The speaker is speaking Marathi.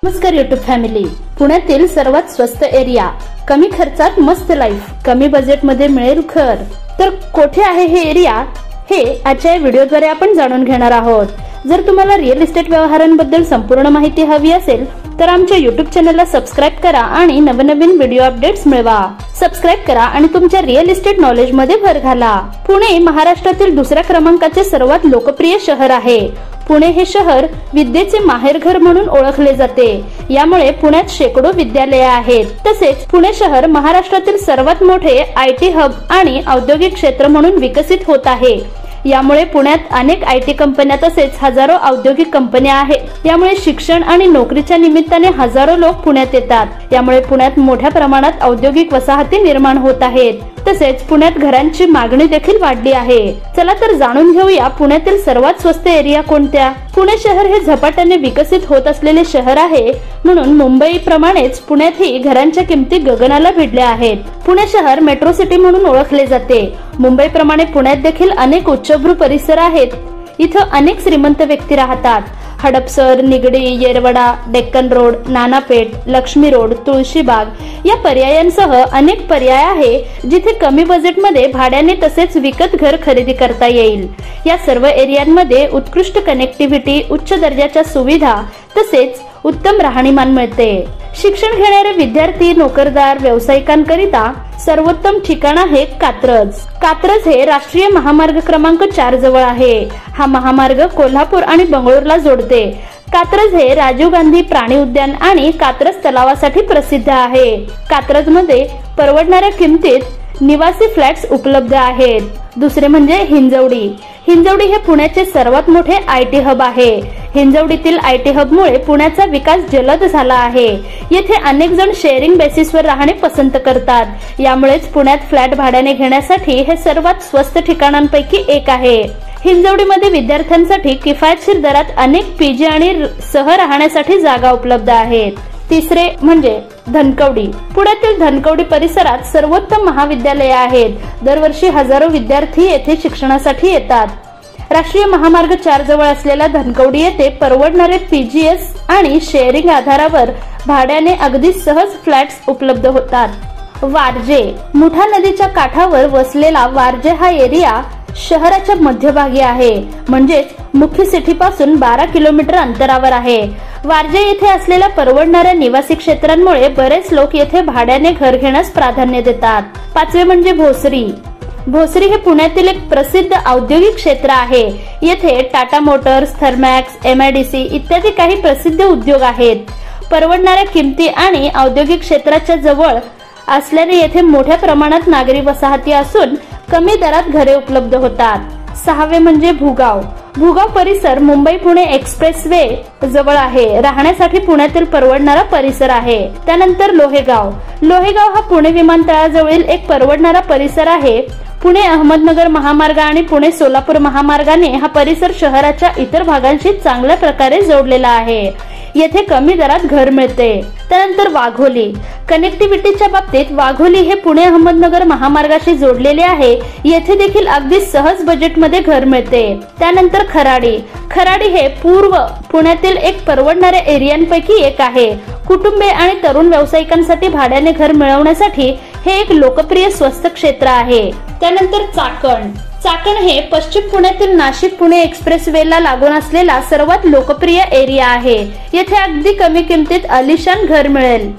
नमस्कार YouTube फॅमिली. पुण्यातील सर्वात स्वस्त एरिया, कमी खर्चात मस्त लाईफ, कमी बजेट मध्ये मिळेल घर. तर कोठे आहे हे एरिया हे आजच्या व्हिडिओद्वारे आपण जाणून घेणार आहोत. जर तुम्हाला रिअल इस्टेट व्यवहारांबद्दल संपूर्ण माहिती हवी असेल तर आमच्या YouTube चॅनलला सबस्क्राइब करा आणि नवनवीन व्हिडिओ अपडेट्स मिळवा. सबस्क्राइब करा आणि तुमच्या रिअल इस्टेट नॉलेज मध्ये भर घाला. पुणे महाराष्ट्रातील दुसऱ्या क्रमांकाचे सर्वात लोकप्रिय शहर आहे. पुणे हे शहर विद्येचे माहेरघर म्हणून ओळखले जाते. यामुळे पुण्यात शेकडो विद्यालये आहेत. तसेच पुणे शहर महाराष्ट्रातील सर्वात मोठे IT हब आणि औद्योगिक क्षेत्र म्हणून विकसित होत आहे. यामुळे पुण्यात अनेक IT कंपन्या तसेच हजारो औद्योगिक कंपन्या आहेत. यामुळे शिक्षण आणि नोकरीच्या निमित्ताने हजारो लोक पुण्यात येतात. यामुळे पुण्यात मोठ्या प्रमाणात औद्योगिक वसाहती निर्माण होत आहेत. तसेच पुण्यात घरांची मागणी देखील वाढली आहे. चला तर जाणून घेऊया पुण्यातील सर्वात स्वस्त एरिया कोणत्या. पुणे शहर हे झपाट्याने विकसित होत असलेले शहर आहे, म्हणून मुंबई प्रमाणेच पुण्यातही घरांच्या किमती गगनाला भिडल्या आहेत. पुणे शहर मेट्रो सिटी म्हणून ओळखले जाते. मुंबई प्रमाणे पुण्यात देखील अनेक उच्चभ्रू परिसर आहेत. इथं अनेक श्रीमंत व्यक्ती राहतात. हडपसर, निगडी, येरवडा, डेक्कन रोड, नानापेठ, लक्ष्मी रोड, तुळशीबाग या पर्यायांसह अनेक पर्याय आहे जिथे कमी बजेटमध्ये भाड्याने तसेच विकत घर खरेदी करता येईल. या सर्व एरियांमध्ये उत्कृष्ट कनेक्टिव्हिटी, उच्च दर्जाच्या सुविधा तसेच उत्तम राहणीमान मिळते. शिक्षण घेणारे विद्यार्थी, नोकरदार, व्यावसायिकांकरिता सर्वोत्तम ठिकाण आहे कात्रज. कात्रज हे राष्ट्रीय महामार्ग क्रमांक 4 जवळ आहे. हा महामार्ग कोल्हापूर आणि बंगळूरला जोडते. कात्रज हे राजीव गांधी प्राणी उद्यान आणि कात्रज तलावासाठी प्रसिद्ध आहे. कात्रज मध्ये परवडणाऱ्या किमतीत निवासी फ्लॅट्स उपलब्ध आहेत. दुसरे म्हणजे हिंजवडी. हिंजवडी हे पुण्याचे सर्वात मोठे IT हब आहे. हिंजवडीतील IT हब मुळे पुण्याचा विकास जलद झाला आहे. येथे अनेक जण शेअरिंग बेसिसवर राहणे पसंत करतात. यामुळेच पुण्यात फ्लॅट भाड्याने घेण्यासाठी हे सर्वात स्वस्त ठिकाणांपैकी एक आहे. हिंजवडीमध्ये विद्यार्थ्यांसाठी किफायतशीर दरात अनेक PG आणि सह राहण्यासाठी जागा उपलब्ध आहेत. तिसरे म्हणजे धनकवडी. पुण्यातील धनकवडी परिसरात सर्वोत्तम महाविद्यालये आहेत. दरवर्षी हजारो विद्यार्थी येथे शिक्षणासाठी येतात. राष्ट्रीय महामार्ग 4 जवळ असलेल्या धनकवडी येथे परवडणारे PGS आणि शेअरिंग आधारावर भाड्याने अगदी सहज फ्लॅट्स उपलब्ध होतात. वारजे. मुठा नदीच्या काठावर वसलेला वारजे हा एरिया शहराच्या मध्यभागी आहे, म्हणजेच मुख्य सिटी पासून 12 किलोमीटर अंतरावर आहे. वारजे येथे असलेल्या परवडणाऱ्या निवासी क्षेत्रांमुळे बरेच लोक येथे भाड्याने घर घेण्यास प्राधान्य देतात. पाचवे म्हणजे भोसरी. भोसरी हे पुण्यातील एक प्रसिद्ध औद्योगिक क्षेत्र आहे. येथे टाटा मोटर्स, थर्मॅक्स, MIDC इत्यादी काही प्रसिद्ध उद्योग आहेत. परवडणाऱ्या किमती आणि औद्योगिक क्षेत्राच्या जवळ असल्याने येथे मोठ्या प्रमाणात नागरी वसाहती असून कमी दरात घरे उपलब्ध होतात. सहावे म्हणजे भुगाव. भुगाव परिसर मुंबई पुणे एक्सप्रेसवे जवळ आहे. राहण्यासाठी पुण्यातील परवडणारा परिसर आहे. त्यानंतर लोहेगाव. लोहेगाव हा पुणे विमानतळाजवळील एक परवडणारा परिसर आहे. पुणे अहमदनगर महामार्ग आणि पुणे सोलापूर महामार्गाने हा परिसर शहराच्या इतर भागांशी चांगल्या प्रकारे जोडलेला आहे. येथे कमी दरात घर मिळते. त्यानंतर वाघोली. कनेक्टिव्हिटीच्या बाबतीत वाघोली हे पुणे अहमदनगर महामार्गाशी जोडलेले आहे. येथे देखील अगदी सहज बजेटमध्ये घर मिळते. त्यानंतर खराडी. खराडी हे पूर्व पुण्यातील एक परवडणाऱ्या एरियांपैकी एक आहे. कुटुंबे आणि तरुण व्यावसायिकांसाठी भाड्याने घर मिळवण्यासाठी हे एक लोकप्रिय स्वस्त क्षेत्र आहे. त्यानंतर चाकण. चाकण हे पश्चिम पुण्यातील नाशिक पुणे एक्सप्रेसवेला लागून असलेला सर्वात लोकप्रिय एरिया आहे. येथे अगदी कमी किमतीत आलिशान घर मिळेल.